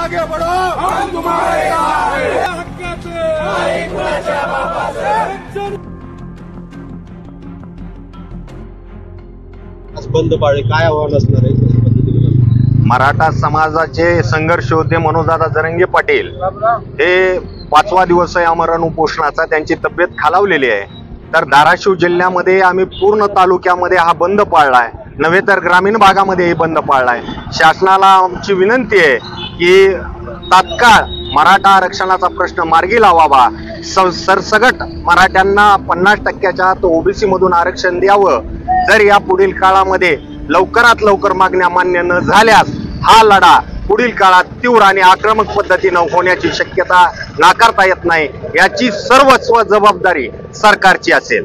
आगे बढ़ो, हम तुम्हारे साथ हैं। बंद पाळले काय आव्हान असणार आहे? मराठा समाजाचे संघर्ष होते मनोजदादा जरांगे पाटील हे 5वा दिवस आहे आमरण उपोषणाचा. त्यांची तब्येत खालावलेली आहे. तर धाराशिव जिल्ह्यामध्ये आम्ही पूर्ण तालुक्यामध्ये हा बंद पाळलाय, नव्हे तर ग्रामीण भागामध्ये बंद पाळलाय. शासनाला आमची विनंती आहे की तात्काळ मराठा आरक्षणाचा प्रश्न मार्गी लावावा. सरसगट मराठ्यांना 50% आत ओबीसी मधून आरक्षण द्यावं. जर या पुढील काळामध्ये लवकरात लवकर मागण्या मान्य न झाल्यास हा लढा पुढील काळात तीव्र आणि आक्रमक पद्धतीनं होण्याची शक्यता नाकारता येत नाही. याची सर्वस्व जबाबदारी सरकारची असेल.